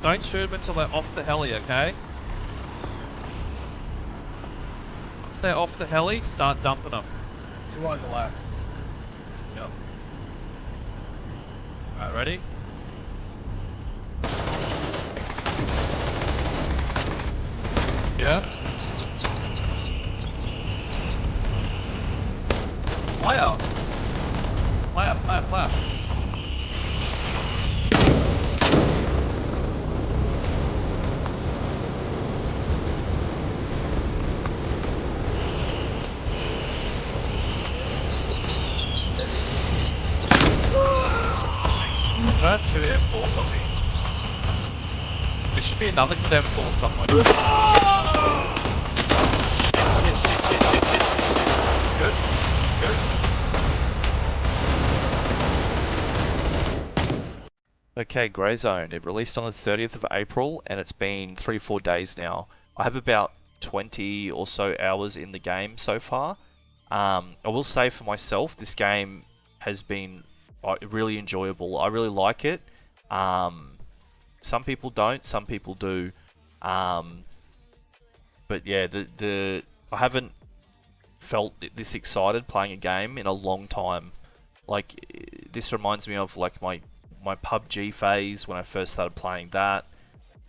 Don't shoot them until they're off the heli, okay? Once they're off the heli, start dumping them. 2 on the left. Yep. Alright, ready? Yeah. Fly out. Fly out, fly out, fly out. I have 2 M4s on me. There should be another good M4 somewhere. Shit. Good. Okay, Greyzone. It released on the 30th of April and it's been 3-4 days now. I have about 20 or so hours in the game so far. I will say for myself, this game has been really enjoyable. I really like it. Some people don't, some people do. But yeah, I haven't felt this excited playing a game in a long time. Like, this reminds me of like my PUBG phase when I first started playing that,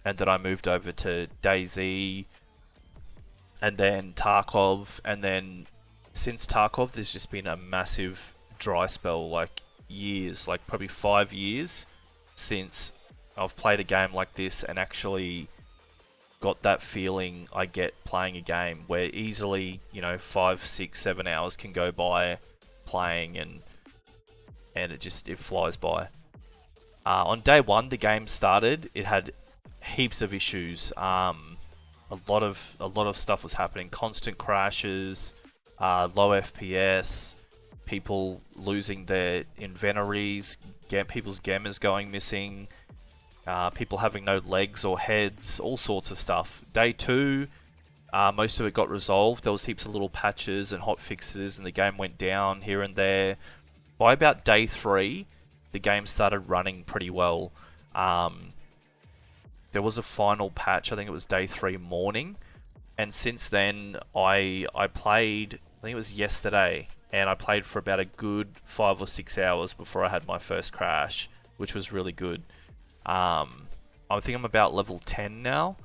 and then I moved over to DayZ, and then Tarkov, and then since Tarkov there's just been a massive dry spell, like years, like probably 5 years since I've played a game like this and actually got that feeling I get playing a game where easily, you know, 5, 6, 7 hours can go by playing and it flies by. On day one, the game started. It had heaps of issues. A lot of stuff was happening. Constant crashes, low FPS, people losing their inventories, people's gemmers going missing, people having no legs or heads, all sorts of stuff. Day two, most of it got resolved. There was heaps of little patches and hot fixes, and the game went down here and there. By about day three, the game started running pretty well. There was a final patch, I think it was day 3 morning, and since then I played, I think it was yesterday, and I played for about a good 5 or 6 hours before I had my first crash, which was really good. I think I'm about level 10 now,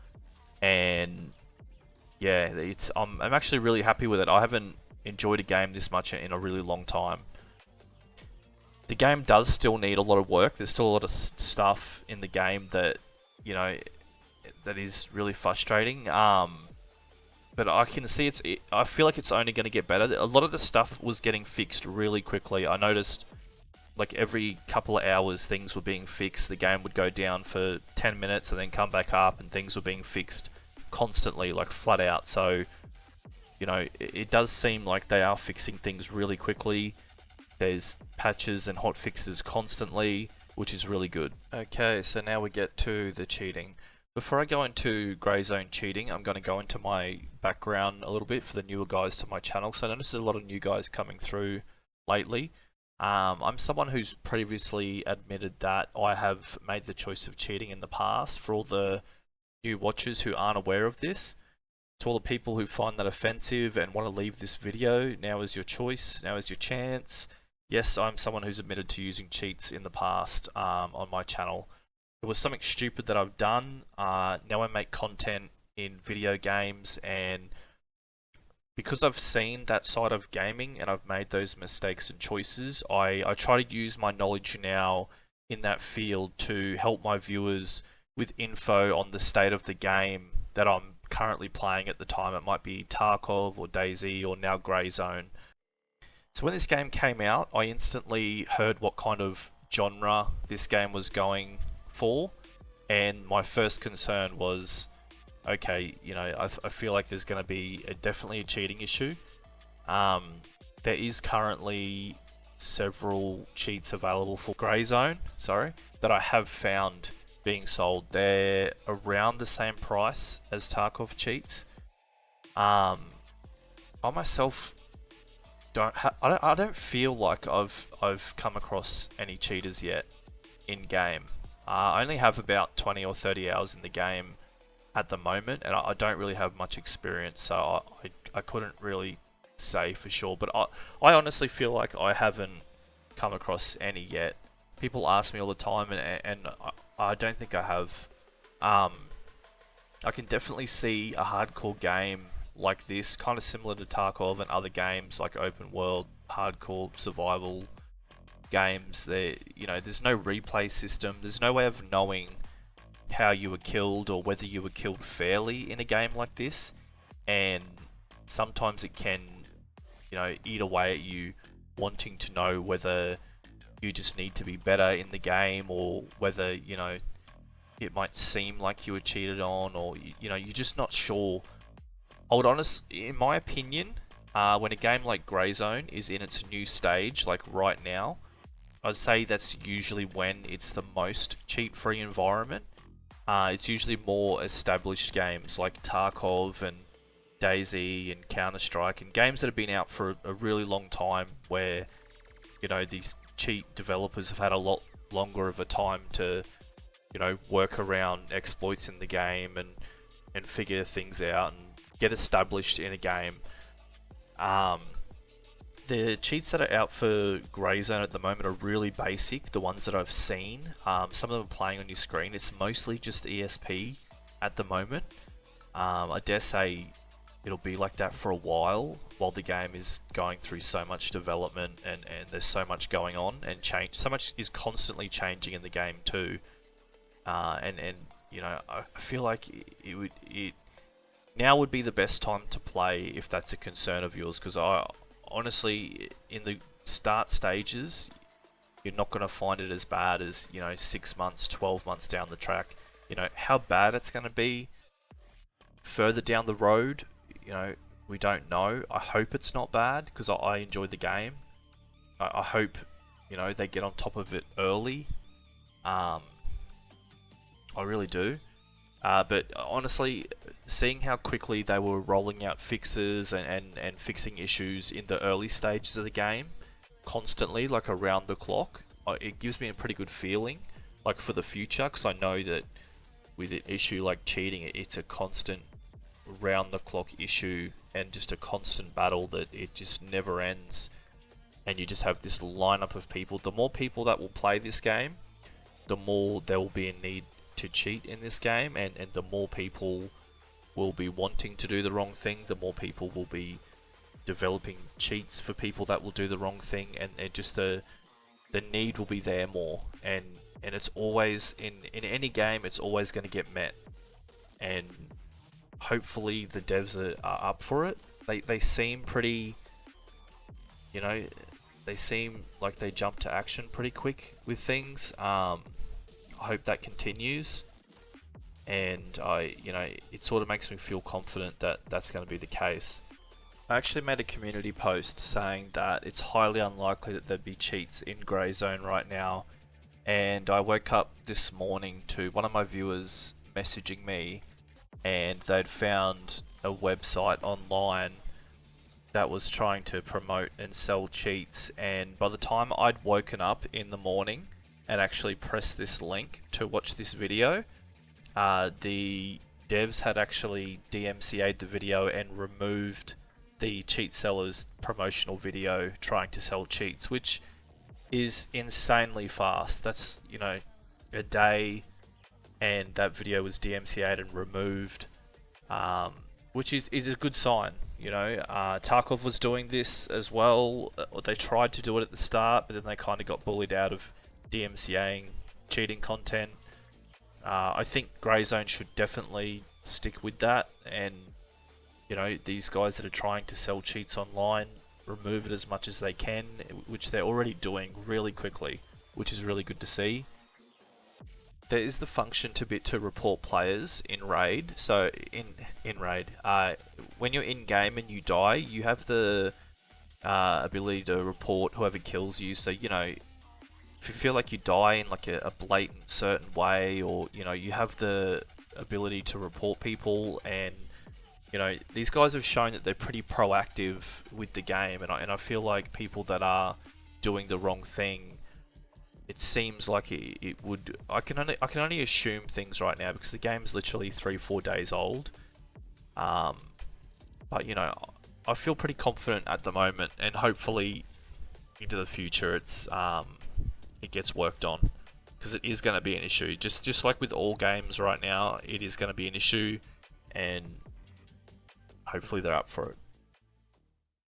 and yeah, I'm actually really happy with it. I haven't enjoyed a game this much in a really long time. The game does still need a lot of work. There's still a lot of stuff in the game that, you know, that is really frustrating. But I can see I feel like it's only going to get better. A lot of the stuff was getting fixed really quickly. I noticed, like, every couple of hours things were being fixed. The game would go down for 10 minutes and then come back up, and things were being fixed constantly, like flat out. So, you know, it does seem like they are fixing things really quickly. There's patches and hot fixes constantly, which is really good. Okay, so now we get to the cheating. Before I go into Greyzone cheating, I'm going to go into my background a little bit for the newer guys to my channel. So I notice there's a lot of new guys coming through lately. I'm someone who's previously admitted that I have made the choice of cheating in the past. For all the new watchers who aren't aware of this, to all the people who find that offensive and want to leave this video, now is your choice, now is your chance. Yes, I'm someone who's admitted to using cheats in the past on my channel. It was something stupid that I've done. Now I make content in video games, and because I've seen that side of gaming and I've made those mistakes and choices, I try to use my knowledge now in that field to help my viewers with info on the state of the game that I'm currently playing at the time. It might be Tarkov or DayZ or now Greyzone. So when this game came out, I instantly heard what kind of genre this game was going for, and my first concern was, okay, you know, I feel like there's going to be definitely a cheating issue. There is currently several cheats available for Greyzone, that I have found being sold. They're around the same price as Tarkov cheats. I myself I don't feel like I've come across any cheaters yet in game. I only have about 20 or 30 hours in the game at the moment, and I don't really have much experience, so I couldn't really say for sure. But I honestly feel like I haven't come across any yet. People ask me all the time, and I don't think I have. I can definitely see a hardcore game like this, kind of similar to Tarkov and other games like open world, hardcore survival games. There's no replay system. There's no way of knowing how you were killed or whether you were killed fairly in a game like this. And sometimes it can, eat away at you wanting to know whether you just need to be better in the game, or whether, it might seem like you were cheated on, or, you're just not sure. In my opinion, when a game like Greyzone is in its new stage, like right now, I'd say that's usually when it's the most cheat-free environment. It's usually more established games like Tarkov and DayZ and Counter-Strike, and games that have been out for a really long time, where these cheat developers have had a lot longer of a time to work around exploits in the game and figure things out and get established in a game. The cheats that are out for Greyzone at the moment are really basic, the ones that I've seen. Some of them are playing on your screen. It's mostly just ESP at the moment. I dare say it'll be like that for a while the game is going through so much development, and there's so much going on and change. So much is constantly changing in the game too. I feel like it now would be the best time to play if that's a concern of yours, because honestly, in the start stages, you're not going to find it as bad as 6 months, 12 months down the track. How bad it's going to be further down the road, we don't know. I hope it's not bad, because I enjoyed the game. I hope they get on top of it early. I really do. But honestly, seeing how quickly they were rolling out fixes and fixing issues in the early stages of the game, constantly, like around the clock, it gives me a pretty good feeling, like for the future, because I know that with an issue like cheating, it's a constant round the clock issue and just a constant battle that it just never ends, and you just have this lineup of people. The more people that will play this game, the more there will be a need to cheat in this game, and the more people will be wanting to do the wrong thing, the more people will be developing cheats for people that will do the wrong thing, and just the need will be there more, and it's always in any game, it's always going to get met, and hopefully the devs are up for it. They seem pretty, they seem like they jump to action pretty quick with things. I hope that continues, and it sort of makes me feel confident that that's going to be the case. I actually made a community post saying that it's highly unlikely that there'd be cheats in Greyzone right now, and I woke up this morning to one of my viewers messaging me, and they'd found a website online that was trying to promote and sell cheats, and by the time I'd woken up in the morning and actually pressed this link to watch this video, the devs had actually DMCA'd the video and removed the cheat seller's promotional video trying to sell cheats, which is insanely fast. That's, a day, and that video was DMCA'd and removed, which is a good sign. Tarkov was doing this as well. They tried to do it at the start, but then they kind of got bullied out of DMCAing cheating content. I think Greyzone should definitely stick with that, and these guys that are trying to sell cheats online, remove it as much as they can, which they're already doing really quickly, which is really good to see. There is the function to report players in Raid. So in Raid, when you're in game and you die, you have the ability to report whoever kills you. So if you feel like you die in like a blatant certain way, or you have the ability to report people, and these guys have shown that they're pretty proactive with the game, and I feel like people that are doing the wrong thing it seems like it would. I can only assume things right now because the game's literally 3-4 days old. But I feel pretty confident at the moment, and hopefully into the future it gets worked on, because it is going to be an issue. Just like with all games right now, it is going to be an issue, and hopefully they're up for it.